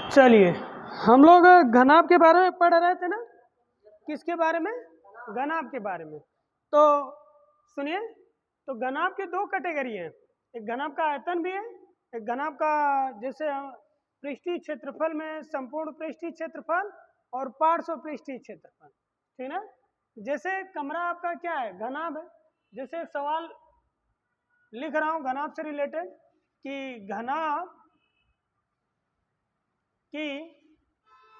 चलिए, हम लोग घनाभ के बारे में पढ़ रहे थे ना। किसके बारे में? घनाभ के बारे में। तो सुनिए, तो घनाभ के दो कैटेगरी हैं। एक घनाभ का आयतन भी है, एक घनाभ का जैसे पृष्ठीय क्षेत्रफल में संपूर्ण पृष्ठीय क्षेत्रफल और पार्श्व पृष्ठीय क्षेत्रफल, ठीक ना। जैसे कमरा आपका क्या है? घनाभ है। जैसे एक सवाल लिख रहा हूँ घनाभ से रिलेटेड कि घनाभ की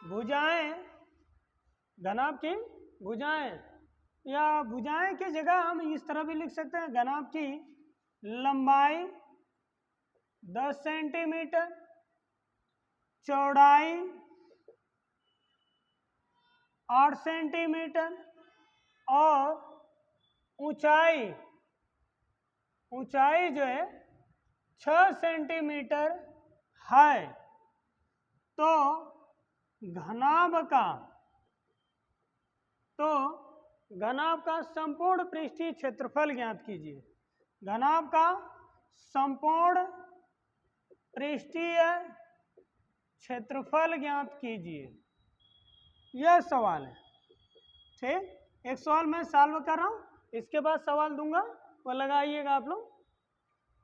भुजाएं, घनाभ की भुजाएं, या भुजाएं की जगह हम इस तरह भी लिख सकते हैं, घनाभ की लंबाई 10 सेंटीमीटर, चौड़ाई 8 सेंटीमीटर और ऊंचाई जो है 6 सेंटीमीटर है। तो घनाभ का संपूर्ण पृष्ठीय क्षेत्रफल ज्ञात कीजिए। घनाभ का संपूर्ण पृष्ठीय क्षेत्रफल ज्ञात कीजिए, यह सवाल है। ठीक, एक सवाल मैं सॉल्व कर रहा हूँ, इसके बाद सवाल दूंगा, वो लगाइएगा आप लोग।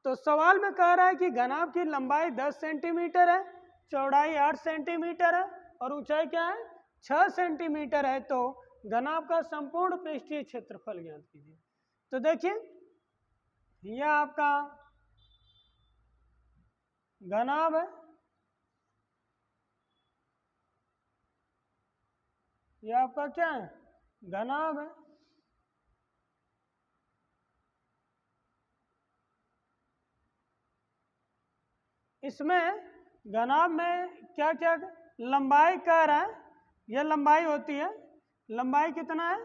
तो सवाल में कह रहा है कि घनाभ की लंबाई 10 सेंटीमीटर है, चौड़ाई 8 सेंटीमीटर है और ऊंचाई क्या है? 6 सेंटीमीटर है। तो घनाभ का संपूर्ण पृष्ठीय क्षेत्रफल ज्ञात कीजिए। तो देखिए, यह आपका घनाभ है, यह आपका क्या है? घनाभ है। इसमें घनाभ में क्या क्या लंबाई कह रहा है, यह लंबाई होती है। लंबाई कितना है?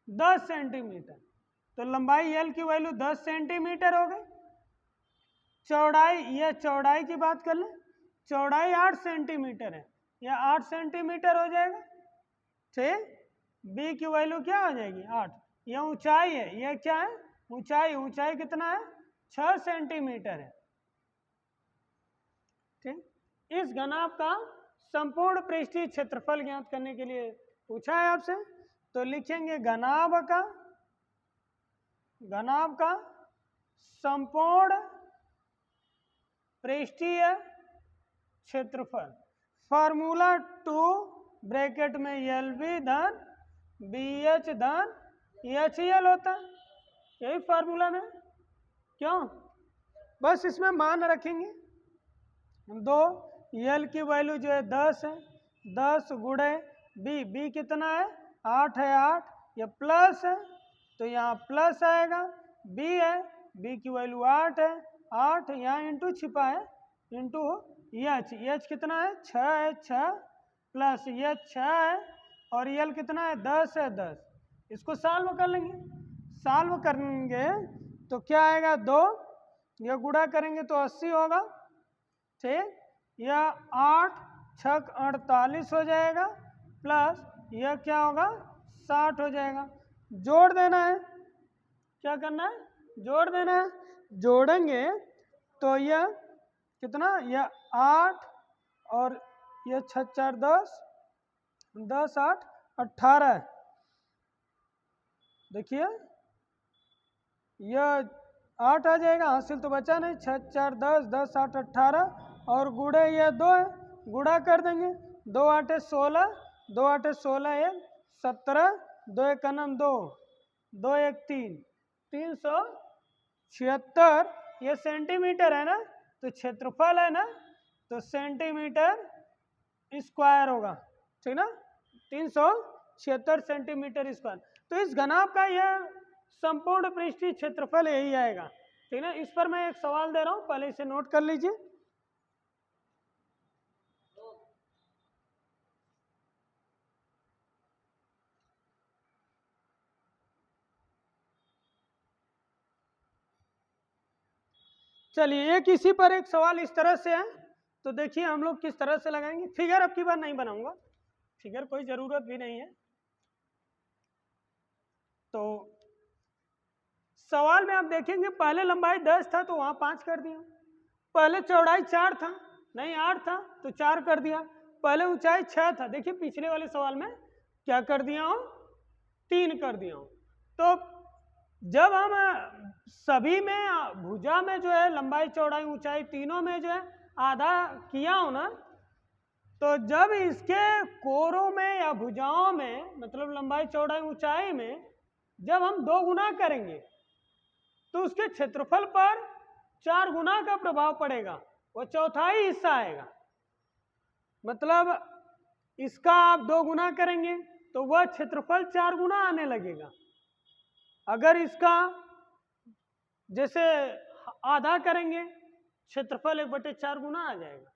10 सेंटीमीटर। तो लंबाई एल की वैल्यू 10 सेंटीमीटर हो गई। चौड़ाई, यह चौड़ाई की बात कर ले, चौड़ाई 8 सेंटीमीटर है, यह 8 सेंटीमीटर हो जाएगा। ठीक, बी की वैल्यू क्या हो जाएगी? 8। यह ऊंचाई है, यह क्या है? ऊंचाई कितना है? 6 सेंटीमीटर है। ठीक, इस घनाभ का संपूर्ण पृष्ठीय क्षेत्रफल ज्ञात करने के लिए पूछा है आपसे। तो लिखेंगे घनाभ का संपूर्ण पृष्ठीय क्षेत्रफल, फार्मूला 2 ब्रैकेट में एल बी धन बी एच धन एच एल होता है, यही फार्मूला में। क्यों? बस इसमें मान रखेंगे दो, एल की वैल्यू जो है 10 है, 10 गुणे बी कितना है? 8 है, 8 ये प्लस है तो यहाँ प्लस आएगा। बी है, बी की वैल्यू 8 है, 8 यहाँ इंटू छिपा है, इंटू एच कितना है? 6 है, 6 प्लस ये 6 है और एल कितना है? 10 है, 10। इसको सॉल्व कर लेंगे, सॉल्व करेंगे तो क्या आएगा? 2, यह गुणा करेंगे तो 80 होगा। ठीक, यह 8 छक 48 हो जाएगा, प्लस यह क्या होगा? 60 हो जाएगा। जोड़ देना है, क्या करना है? जोड़ देना है। जोड़ेंगे तो यह कितना? यह 8 और यह 6 4 10, 10 8 18। देखिए यह 8 आ जाएगा, हासिल तो बचा नहीं। 6 4 10, 10 8 18 और गुणे यह 2 है, गुणा कर देंगे। 2 8 16, 2 8 16 1 17, 2 1 2, 2 1 3, 376। ये सेंटीमीटर है ना, तो क्षेत्रफल है ना, तो सेंटीमीटर स्क्वायर होगा। ठीक ना, 376 सेंटीमीटर स्क्वायर। तो इस घनाभ का यह संपूर्ण पृष्ठीय क्षेत्रफल यही आएगा। ठीक ना, इस पर मैं एक सवाल दे रहा हूं, पहले इसे नोट कर लीजिए। चलिए, एक इसी पर एक सवाल इस तरह से है, तो देखिए हम लोग किस तरह से लगाएंगे। फिगर अब की बार नहीं बनाऊंगा, फिगर कोई जरूरत भी नहीं है। तो सवाल में आप देखेंगे पहले लंबाई 10 था तो वहां 5 कर दिया, पहले चौड़ाई 4 था नहीं 8 था तो 4 कर दिया। पहले ऊंचाई 6 था, देखिए पिछले वाले सवाल में क्या कर दिया हूँ, 3 कर दिया हूँ। तो जब हम सभी में भुजा में जो है लंबाई चौड़ाई ऊंचाई तीनों में जो है आधा किया हूँ ना, तो जब इसके कोरों में या भुजाओं में मतलब लंबाई चौड़ाई ऊंचाई में जब हम 2 गुना करेंगे तो उसके क्षेत्रफल पर 4 गुना का प्रभाव पड़ेगा, वो चौथाई हिस्सा आएगा। मतलब इसका आप 2 गुना करेंगे तो वह क्षेत्रफल 4 गुना आने लगेगा। अगर इसका जैसे आधा करेंगे क्षेत्रफल 1/4 गुना आ जाएगा।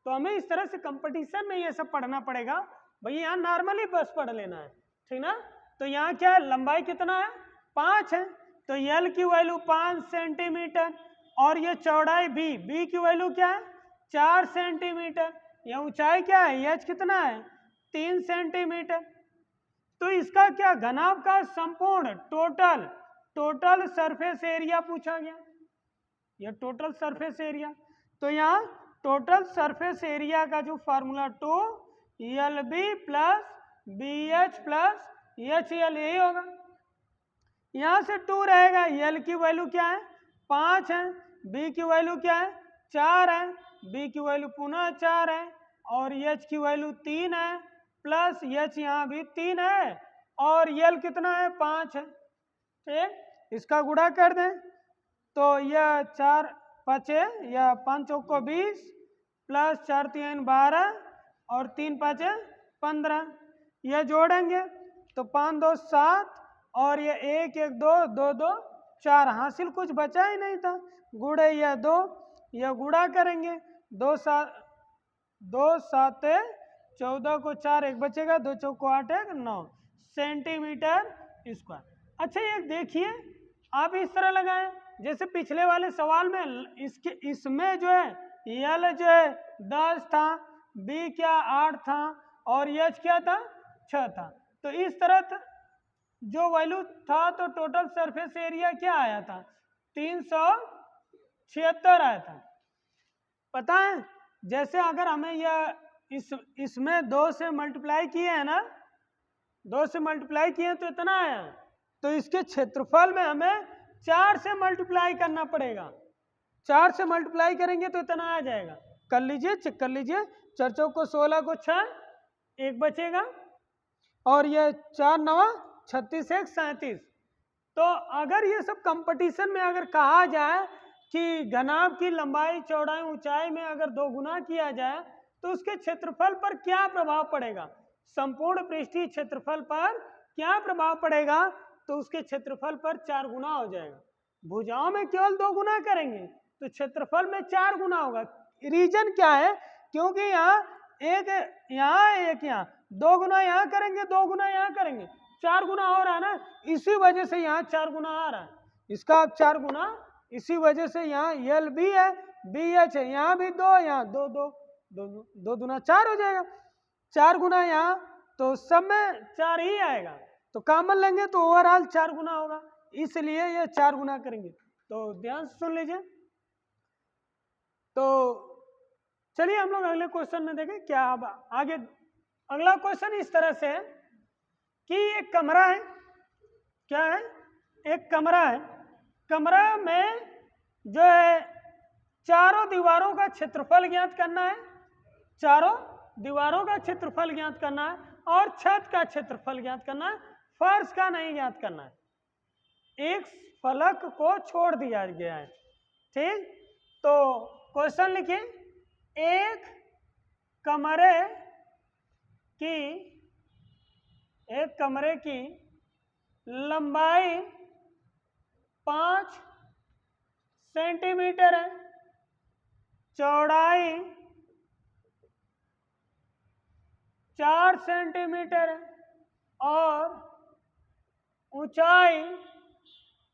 तो हमें इस तरह से कंपटीशन में ये सब पढ़ना पड़ेगा। भैया यहाँ नॉर्मली बस पढ़ लेना है, ठीक ना। तो यहाँ क्या है, लंबाई कितना है 5 है, तो एल की वैल्यू 5 सेंटीमीटर और ये चौड़ाई बी की वैल्यू क्या है 4 सेंटीमीटर। यह ऊंचाई क्या है एच कितना है 3 सेंटीमीटर। तो इसका क्या घनाभ का संपूर्ण टोटल सरफेस एरिया पूछा गया, यह टोटल सरफेस एरिया। तो यहाँ टोटल सरफेस एरिया का जो formula 2LB plus BH plus HL यही होगा। यहाँ से 2 रहेगा, L की वैल्यू क्या है 5 है, B की वैल्यू क्या है 4 है, B की वैल्यू पुनः 4 है और H की वैल्यू 3 है प्लस H यहाँ भी 3 है और L कितना है 5 है। ठीक, इसका गुणा कर दें तो यह 4 5 या 5 चौको 20 प्लस 4 3 12 और 3 5 15। यह जोड़ेंगे तो 5 2 7 और ये 1 1 2 2 2 4, हासिल कुछ बचा ही नहीं था। गुणे यह 2, यह गुणा करेंगे 2 7 14 को 4 1 बचेगा, 2 चौको 8 1 9 सेंटीमीटर स्क्वायर। अच्छा ये देखिए आप इस तरह लगाएं जैसे पिछले वाले सवाल में इसमें जो है यल जो है 10 था, बी क्या 8 था और एच क्या था 6 था। तो इस तरह जो वैल्यू था तो टोटल सरफेस एरिया क्या आया था 376 आया था। पता है जैसे अगर हमें यह इसमें 2 से मल्टीप्लाई किए हैं ना, 2 से मल्टीप्लाई किए तो इतना आया, तो इसके क्षेत्रफल में हमें 4 से मल्टीप्लाई करना पड़ेगा। 4 से मल्टीप्लाई करेंगे तो इतना आ जाएगा। कर लीजिए, चेक कर लीजिए, 4 चौको 16 को 6 1 बचेगा और ये 4 9 36 1 37। तो अगर ये सब कंपटीशन में अगर कहा जाए कि घनाभ की लंबाई चौड़ाई ऊंचाई में अगर 2 गुना किया जाए तो उसके क्षेत्रफल पर क्या प्रभाव पड़ेगा, संपूर्ण पृष्ठीय क्षेत्रफल पर क्या प्रभाव पड़ेगा, तो उसके क्षेत्रफल पर 4 गुना हो जाएगा। भुजाओं में केवल 2 गुना करेंगे तो क्षेत्रफल में 4 गुना होगा। रीजन क्या है, क्योंकि यहाँ एक यहाँ 2 गुना यहाँ करेंगे 2 गुना यहाँ करेंगे 4 गुना हो रहा है ना, इसी वजह से यहाँ 4 गुना आ रहा है। इसका आप 4 गुना, इसी वजह से यहाँ एल भी है BH है, यहाँ भी 2, यहाँ 2 2 2 दूना 4 हो जाएगा। 4 गुना यहाँ तो सब में 4 ही आएगा, तो कॉमन लेंगे तो ओवरऑल 4 गुना होगा, इसलिए ये 4 गुना करेंगे। तो ध्यान से सुन लीजिए। तो चलिए हम लोग अगले क्वेश्चन में देखें क्या। अब आगे अगला क्वेश्चन इस तरह से है कि एक कमरा है, क्या है एक कमरा है, कमरा में जो है चारों दीवारों का क्षेत्रफल ज्ञात करना है, चारों दीवारों का क्षेत्रफल ज्ञात करना है और छत का क्षेत्रफल ज्ञात करना है, फर्श का नहीं ज्ञात करना है। एक फलक को छोड़ दिया गया है। ठीक, तो क्वेश्चन लिखिए, एक कमरे की लंबाई 5 सेंटीमीटर है, चौड़ाई 4 सेंटीमीटर है और ऊंचाई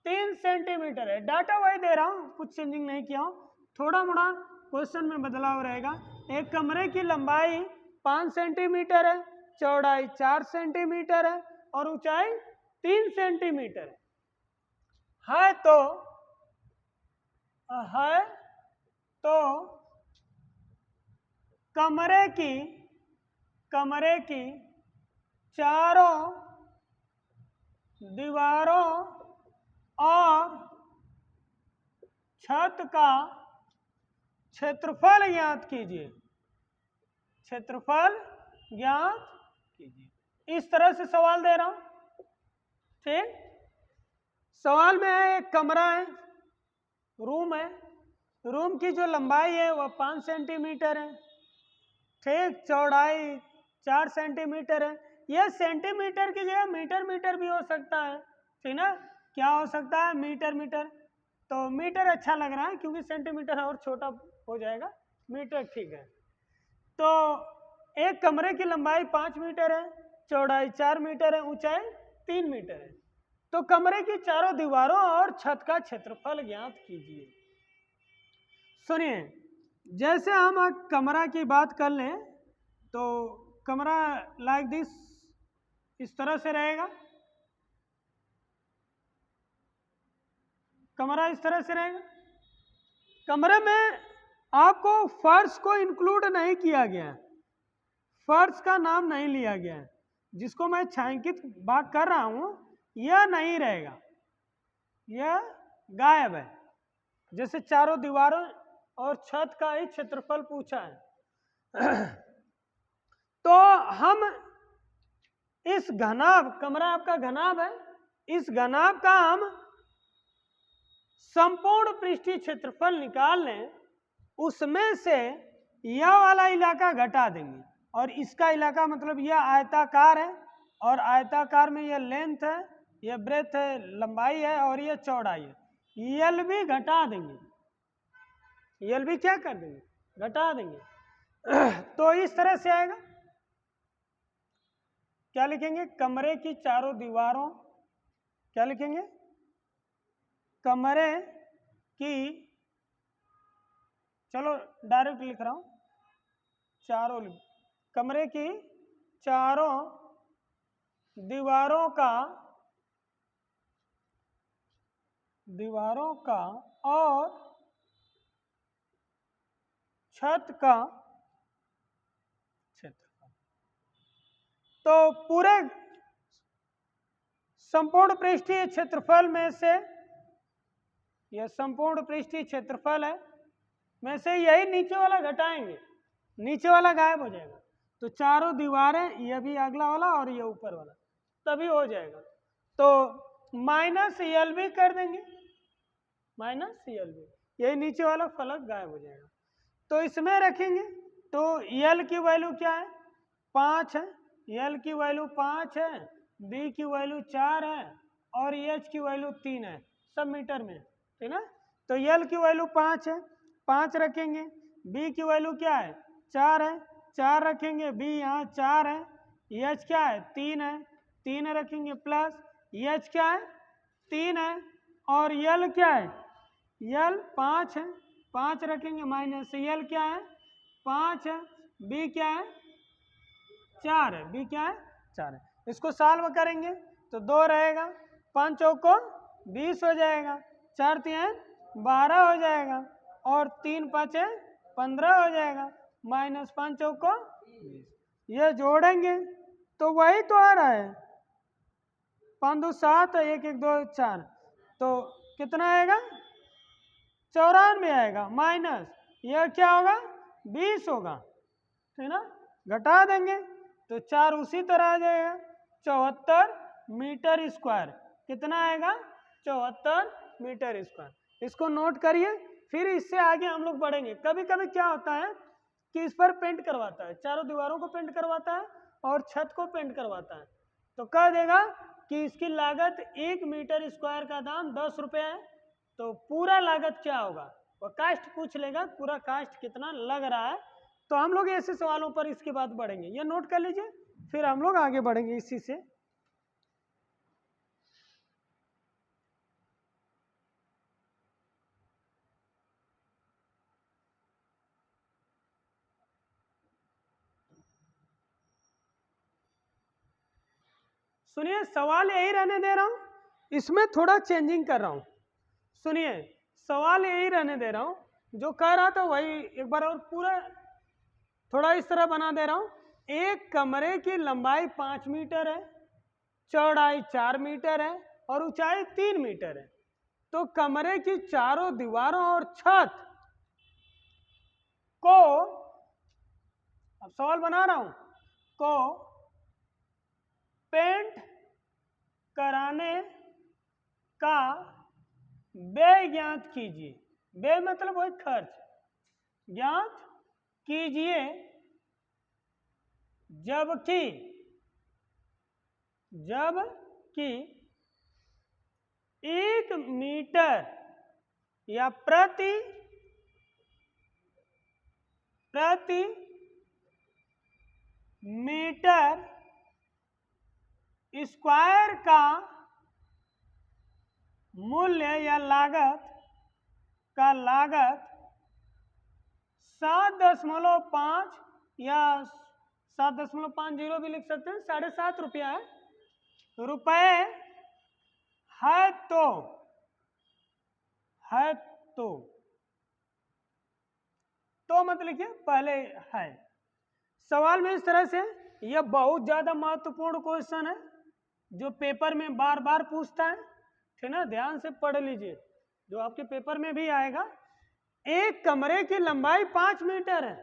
3 सेंटीमीटर है। डाटा वही दे रहा हूँ, कुछ चेंजिंग नहीं किया हूँ, थोड़ा मोड़ा क्वेश्चन में बदलाव रहेगा। एक कमरे की लंबाई 5 सेंटीमीटर है, चौड़ाई 4 सेंटीमीटर है और ऊंचाई 3 सेंटीमीटर है तो 5 कमरे की चारों दीवारों और छत का क्षेत्रफल ज्ञात कीजिए। क्षेत्रफल ज्ञात कीजिए। इस तरह से सवाल दे रहा हूं। ठीक, सवाल में है एक कमरा है, रूम है, रूम की जो लंबाई है वह 5 सेंटीमीटर है। ठीक, चौड़ाई 4 सेंटीमीटर है। यह सेंटीमीटर की जगह मीटर भी हो सकता है, ठीक ना। क्या हो सकता है? मीटर। तो मीटर अच्छा लग रहा है क्योंकि सेंटीमीटर और छोटा हो जाएगा, मीटर ठीक है। तो एक कमरे की लंबाई 5 मीटर है, चौड़ाई 4 मीटर है, ऊंचाई 3 मीटर है। तो कमरे की चारों दीवारों और छत का क्षेत्रफल ज्ञात कीजिए। सुनिए, जैसे हम कमरा की बात कर लें तो कमरा लाइक दिस, इस तरह से रहेगा। कमरा इस तरह से रहेगा। कमरे में आपको फर्श को इंक्लूड नहीं किया गया है, फर्श का नाम नहीं लिया गया है। जिसको मैं छायांकित बात कर रहा हूं यह नहीं रहेगा, यह गायब है। जैसे चारों दीवारों और छत का ही क्षेत्रफल पूछा है तो हम इस घनाभ, कमरा आपका घनाभ है, इस घनाभ का हम संपूर्ण पृष्ठीय क्षेत्रफल निकाल लें, उसमें से यह वाला इलाका घटा देंगे और इसका इलाका मतलब यह आयताकार है और आयताकार में यह लेंथ है, यह ब्रेथ है, लंबाई है और यह चौड़ाई है। यल भी घटा देंगे, यल भी क्या कर देंगे? घटा देंगे तो इस तरह से आएगा। क्या लिखेंगे? कमरे की चारों दीवारों, क्या लिखेंगे? कमरे की, चलो डायरेक्ट लिख रहा हूं, चारों, कमरे की चारों दीवारों का और छत का क्षेत्रफल। तो पूरे संपूर्ण पृष्ठीय क्षेत्रफल में से, यह संपूर्ण पृष्ठीय क्षेत्रफल है, में से यही नीचे वाला घटाएंगे, नीचे वाला गायब हो जाएगा। तो चारों दीवारें, यह भी अगला वाला और यह ऊपर वाला, तभी हो जाएगा। तो माइनस यल भी कर देंगे, माइनस यल भी, यही नीचे वाला फलक गायब हो जाएगा। तो इसमें रखेंगे तो यल की वैल्यू क्या है? 5 है, यल की वैल्यू 5 है, बी की वैल्यू 4 है और एच की वैल्यू 3 है, सब मीटर में, ठीक ना। तो यल की वैल्यू 5 है, 5 रखेंगे। बी की वैल्यू क्या है? 4 है, 4 रखेंगे। बी यहाँ 4 है। एच क्या है? 3 है, 3 रखेंगे प्लस एच क्या है? 3 है और यल क्या है? यल 5 है, 5 रखेंगे माइनस यल क्या है? 5 है। बी क्या है? 4 है, बी क्या है? 4 है। इसको सॉल्व करेंगे तो 2 रहेगा, 5 चौको 20 हो जाएगा, 4 3 12 हो जाएगा और 3 5 15 हो जाएगा, माइनस 5 चौको 20। ये जोड़ेंगे तो वही तो आ रहा है, 5 2 7, 1 1 2 4, तो कितना आएगा? 94 आएगा, माइनस यह क्या होगा? 20 होगा, ठीक ना। घटा देंगे तो 4 उसी तरह आ जाएगा, 74 मीटर स्क्वायर। कितना आएगा? 74 मीटर स्क्वायर। इसको नोट करिए, फिर इससे आगे हम लोग बढ़ेंगे। कभी कभी क्या होता है कि इस पर पेंट करवाता है, चारों दीवारों को पेंट करवाता है और छत को पेंट करवाता है, तो कह देगा कि इसकी लागत 1 मीटर स्क्वायर का दाम 10 रुपये है। तो पूरा लागत क्या होगा? वो कास्ट पूछ लेगा, पूरा कास्ट कितना लग रहा है। तो हम लोग ऐसे सवालों पर इसके बाद बढ़ेंगे, ये नोट कर लीजिए, फिर हम लोग आगे बढ़ेंगे इसी से। सुनिए, सवाल यही रहने दे रहा हूं, इसमें थोड़ा चेंजिंग कर रहा हूं। सुनिए, सवाल यही रहने दे रहा हूं, जो कह रहा था वही एक बार और पूरा थोड़ा इस तरह बना दे रहा हूं, एक कमरे की लंबाई 5 मीटर है, चौड़ाई 4 मीटर है और ऊंचाई 3 मीटर है। तो कमरे की चारों दीवारों और छत को, अब सवाल बना रहा हूं, को पेंट कराने का व्यय ज्ञात कीजिए। व्यय मतलब वही खर्च, ज्ञात कीजिए जबकि 1 मीटर या प्रति मीटर स्क्वायर का मूल्य या लागत 7.5 या 7.50 भी लिख सकते हैं, 7.5 रुपया रुपए है तो मतलब लिखिए पहले है। सवाल में इस तरह से, यह बहुत ज्यादा महत्वपूर्ण क्वेश्चन है जो पेपर में बार बार पूछता है, ठीक ना, ध्यान से पढ़ लीजिए, जो आपके पेपर में भी आएगा। एक कमरे की लंबाई 5 मीटर है,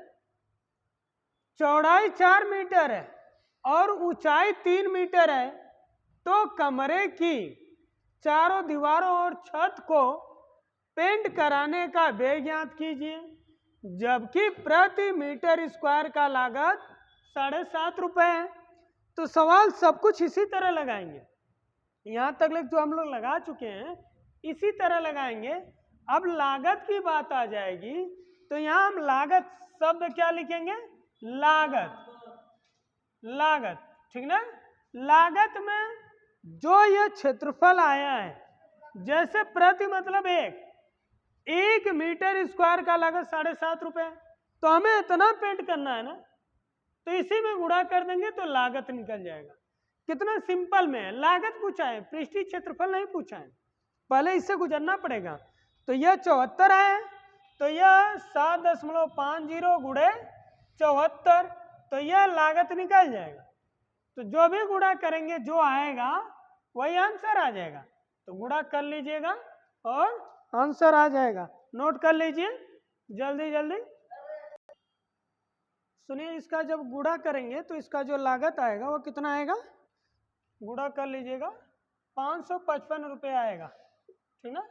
चौड़ाई 4 मीटर है और ऊंचाई 3 मीटर है, तो कमरे की चारों दीवारों और छत को पेंट कराने का व्यय ज्ञात कीजिए, जबकि प्रति मीटर स्क्वायर का लागत 7.5 रुपए है। तो सवाल सब कुछ इसी तरह लगाएंगे, यहां तक जो हम लोग लगा चुके हैं इसी तरह लगाएंगे। अब लागत की बात आ जाएगी तो यहां हम लागत शब्द क्या लिखेंगे, लागत, ठीक ना। लागत में जो यह क्षेत्रफल आया है, जैसे प्रति मतलब 1 मीटर स्क्वायर का लागत 7.5 रुपए, तो हमें इतना पेंट करना है ना, तो इसी में गुणा कर देंगे तो लागत निकल जाएगा। कितना सिंपल में है, लागत पूछा है, पृष्ठीय क्षेत्रफल नहीं पूछा है, पहले इससे गुजरना पड़ेगा। तो यह 74 है, तो यह 7.50 गुणे 74, तो यह लागत निकल जाएगा। तो जो भी गुणा करेंगे जो आएगा वही आंसर आ जाएगा, तो गुणा कर लीजिएगा और आंसर आ जाएगा। नोट कर लीजिए जल्दी जल्दी। सुनिए, इसका जब गुणा करेंगे तो इसका जो लागत आएगा वो कितना आएगा, गुणा कर लीजिएगा, 555 रुपये आएगा, ठीक ना,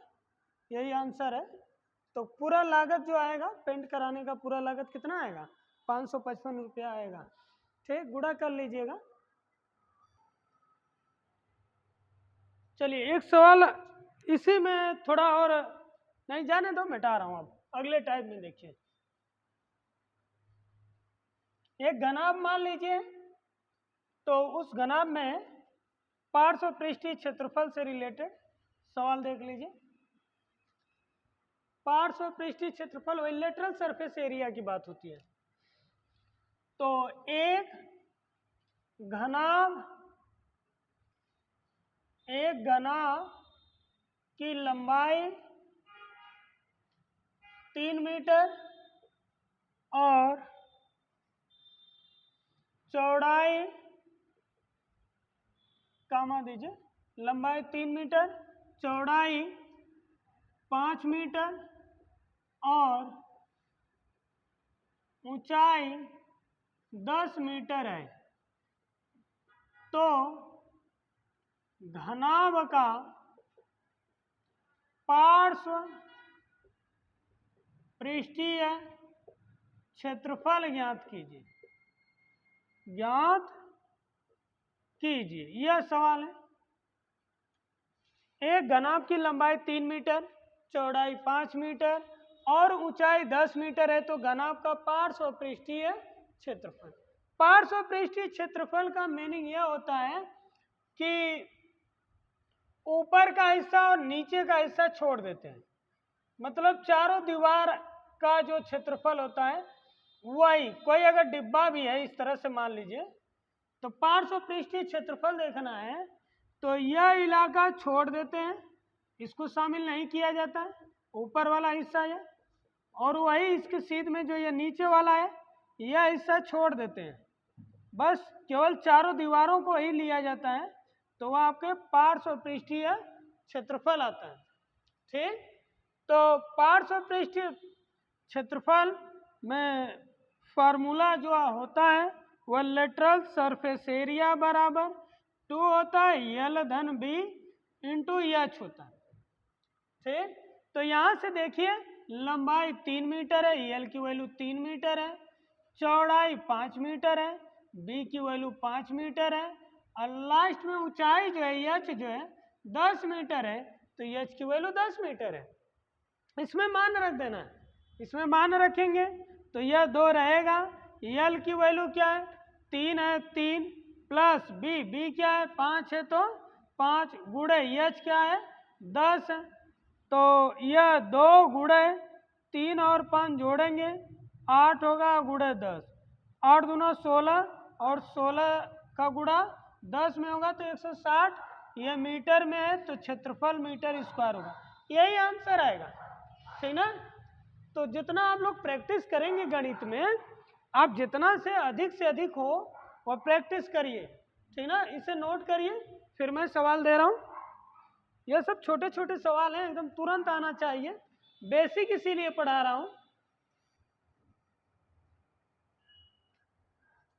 यही आंसर है। तो पूरा लागत जो आएगा पेंट कराने का पूरा लागत कितना आएगा, 555 रुपया आएगा, ठीक, गुणा कर लीजिएगा। चलिए एक सवाल इसी में थोड़ा और, नहीं जाने दो, मिटा रहा हूं, अब अगले टाइप में देखिए। एक घनाभ मान लीजिए, तो उस घनाभ में पार्श्व पृष्ठीय क्षेत्रफल से रिलेटेड सवाल देख लीजिए। पार्श्व पृष्ठीय क्षेत्रफल वही लेटरल सरफेस एरिया की बात होती है। तो एक घनाभ की लंबाई 3 मीटर और चौड़ाई, कामा दीजिए, लंबाई 3 मीटर, चौड़ाई 5 मीटर और ऊंचाई 10 मीटर है, तो घनाभ का पार्श्व पृष्ठीय क्षेत्रफल ज्ञात कीजिए, यह सवाल है। एक घनाभ की लंबाई 3 मीटर, चौड़ाई 5 मीटर और ऊंचाई 10 मीटर है, तो घनाभ का पार्श्व पृष्ठीय क्षेत्रफल। पार्श्व पृष्ठीय क्षेत्रफल का मीनिंग यह होता है कि ऊपर का हिस्सा और नीचे का हिस्सा छोड़ देते हैं, मतलब चारों दीवार का जो क्षेत्रफल होता है वही, कोई अगर डिब्बा भी है इस तरह से मान लीजिए, तो पार्श्व पृष्ठीय क्षेत्रफल देखना है तो यह इलाका छोड़ देते हैं, इसको शामिल नहीं किया जाता है, ऊपर वाला हिस्सा है, और वही इसके सीध में जो ये नीचे वाला है यह हिस्सा छोड़ देते हैं, बस केवल चारों दीवारों को ही लिया जाता है, तो वह आपके पार्श्व पृष्ठीय क्षेत्रफल आता है। ठीक, तो पार्श्व पृष्ठीय क्षेत्रफल में फार्मूला जो होता है वह लेटरल सरफेस एरिया बराबर 2 होता है यल धन बी इंटू एच होता है। ठीक, तो यहाँ से देखिए लंबाई 3 मीटर है, यल की वैल्यू 3 मीटर है, चौड़ाई 5 मीटर है, बी की वैल्यू 5 मीटर है, और लास्ट में ऊंचाई जो है एच जो है 10 मीटर है, तो एच की वैल्यू 10 मीटर है। इसमें मान रख देना है, इसमें मान रखेंगे तो यह 2 रहेगा, यल की वैल्यू क्या है 3 है, 3 प्लस बी क्या है 5 है, तो 5 गुणे एच क्या है 10 है, तो यह 2 गुणे 3 और 5 जोड़ेंगे 8 होगा गुणे 10, 8 दूना 16 और 16 का गुणा 10 में होगा तो 160, यह मीटर में है तो क्षेत्रफल मीटर स्क्वायर होगा, यही आंसर आएगा। ठीक ना, तो जितना आप लोग प्रैक्टिस करेंगे गणित में, आप जितना से अधिक हो वह प्रैक्टिस करिए। ठीक ना, इसे नोट करिए, फिर मैं सवाल दे रहा हूँ। यह सब छोटे छोटे सवाल हैं, एकदम तुरंत आना चाहिए, बेसिक इसीलिए पढ़ा रहा हूँ।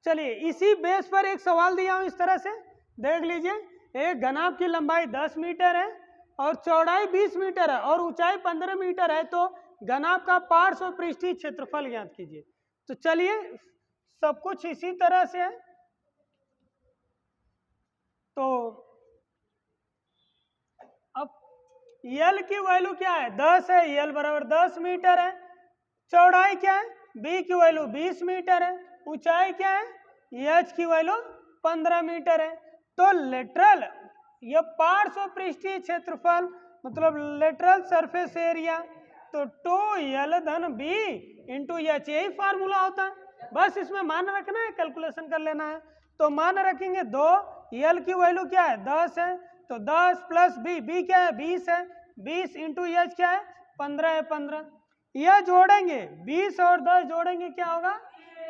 चलिए इसी बेस पर एक सवाल दिया हूँ, इस तरह से देख लीजिए। एक घनाभ की लंबाई 10 मीटर है और चौड़ाई 20 मीटर है और ऊंचाई 15 मीटर है, तो घनाभ का पार्श्व पृष्ठीय क्षेत्रफल ज्ञात कीजिए। तो चलिए सब कुछ इसी तरह से है, तो अब यल की वैल्यू क्या है 10 है, यल बराबर 10 मीटर है, चौड़ाई क्या है बी की वैल्यू 20 मीटर है, ऊंचाई क्या है एच की वैल्यू 15 मीटर है, तो लेटरल ये पार्श्व पृष्ठीय क्षेत्रफल मतलब लेटरल सरफेस एरिया, तो 2 धन बी इंटू एच, यही फार्मूला होता है। बस इसमें मान रखना है, कैलकुलेशन कर लेना है। तो मान रखेंगे 2, यल की वैल्यू क्या है 10 है, तो 10 प्लस बी क्या है 20 है, 20 इंटू एच क्या है 15 है, 15 यह जोड़ेंगे 20 और 10 जोड़ेंगे क्या होगा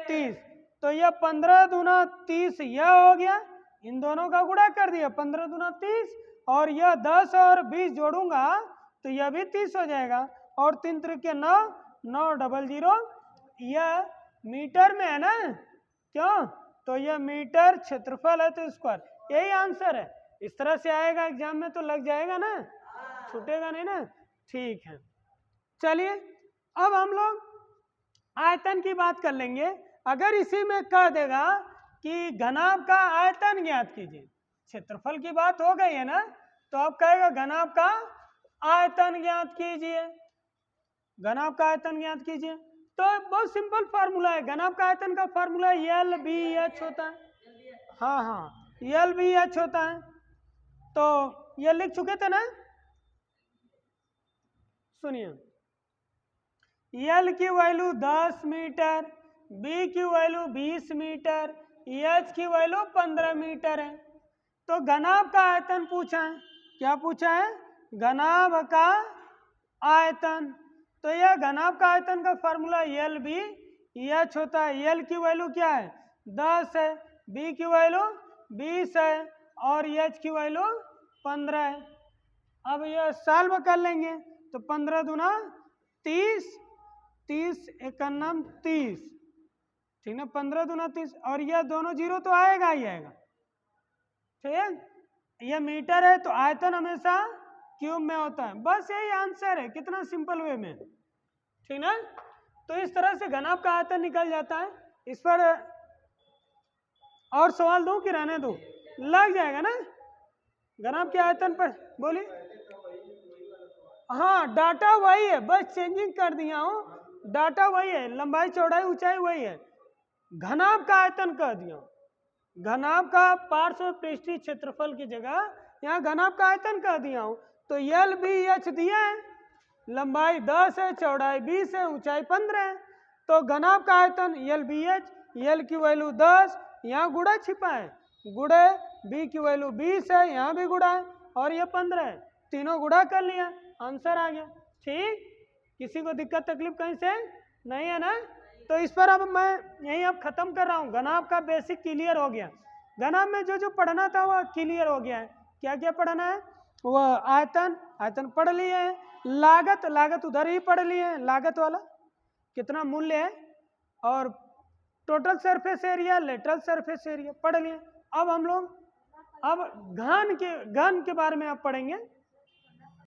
30, तो यह 15 दूना 30 यह हो गया, इन दोनों का गुणा कर दिया 15 दूना 30, और यह 10 और 20 जोड़ूंगा तो यह भी 30 हो जाएगा, और 3 त्रिके 9, 900, यह मीटर में है ना, क्यों, तो यह मीटर क्षेत्रफल है, तो स्क्वायर, यही आंसर है। इस तरह से आएगा एग्जाम में तो लग जाएगा ना, छूटेगा नहीं ना। ठीक है, चलिए अब हम लोग आयतन की बात कर लेंगे। अगर इसी में कह देगा कि घनाभ का आयतन ज्ञात कीजिए, क्षेत्रफल की बात हो गई है ना, तो अब कहेगा घनाभ का आयतन ज्ञात कीजिए, घनाभ का आयतन ज्ञात कीजिए, तो बहुत सिंपल फार्मूला है, घनाभ का आयतन का फार्मूला यल बी एच होता है। हाँ यल बी एच होता है, तो ये लिख चुके थे ना, सुनिए यल की वैल्यू 10 मीटर, बी की वैल्यू 20 मीटर, एच की वैल्यू 15 मीटर है, तो घनाभ का आयतन पूछा है। क्या पूछा है, घनाभ का आयतन, तो यह घनाभ का आयतन का फार्मूला यल बी एच होता है। यल की वैल्यू क्या है 10 है, बी की वैल्यू 20 है और एच की वैल्यू 15 है। अब यह सॉल्व कर लेंगे तो 15 दूना 30, 30 51 30, ठीक ना, 15 दूना 30, और यह दोनों जीरो तो आएगा ही आएगा। ठीक है, यह मीटर है तो आयतन हमेशा क्यूब में होता है, बस यही आंसर है, कितना सिंपल वे में। ठीक ना, तो इस तरह से घनाभ का आयतन निकल जाता है। इस पर और सवाल दूं कि रहने दूं, लग जाएगा ना घनाभ के आयतन पर, बोलिए। हाँ डाटा वही है, बस चेंजिंग कर दिया हूँ, डाटा वही है, लंबाई चौड़ाई ऊंचाई वही है, घनाभ का आयतन कह दिया हूँ। घनाभ का पार्श्व पृष्ठीय क्षेत्रफल की जगह यहाँ घनाभ का आयतन कह दिया हूँ। तो यल बी एच दिया है, लंबाई 10 है, चौड़ाई 20 है, ऊंचाई 15 है, तो घनाभ का आयतन यल बी एच, यल की वैल्यू 10, यहाँ गुणा छिपा है, गुणे बी की वैल्यू 20 है, यहाँ भी गुणा है, और ये 15 है, तीनों गुणा कर लिया, आंसर आ गया। ठीक, किसी को दिक्कत तकलीफ कहीं से नहीं है ना, तो इस पर अब मैं यहीं अब ख़त्म कर रहा हूँ। घनाभ का बेसिक क्लियर हो गया। घनाभ में जो जो पढ़ना था वह क्लियर हो गया है। क्या क्या पढ़ना है? वह आयतन, आयतन पढ़ लिए हैं। लागत, लागत उधर ही पढ़ लिए हैं, लागत वाला कितना मूल्य है। और total surface area, lateral surface area पढ़ लिए। अब हम लोग अब घन के बारे में अब पढ़ेंगे।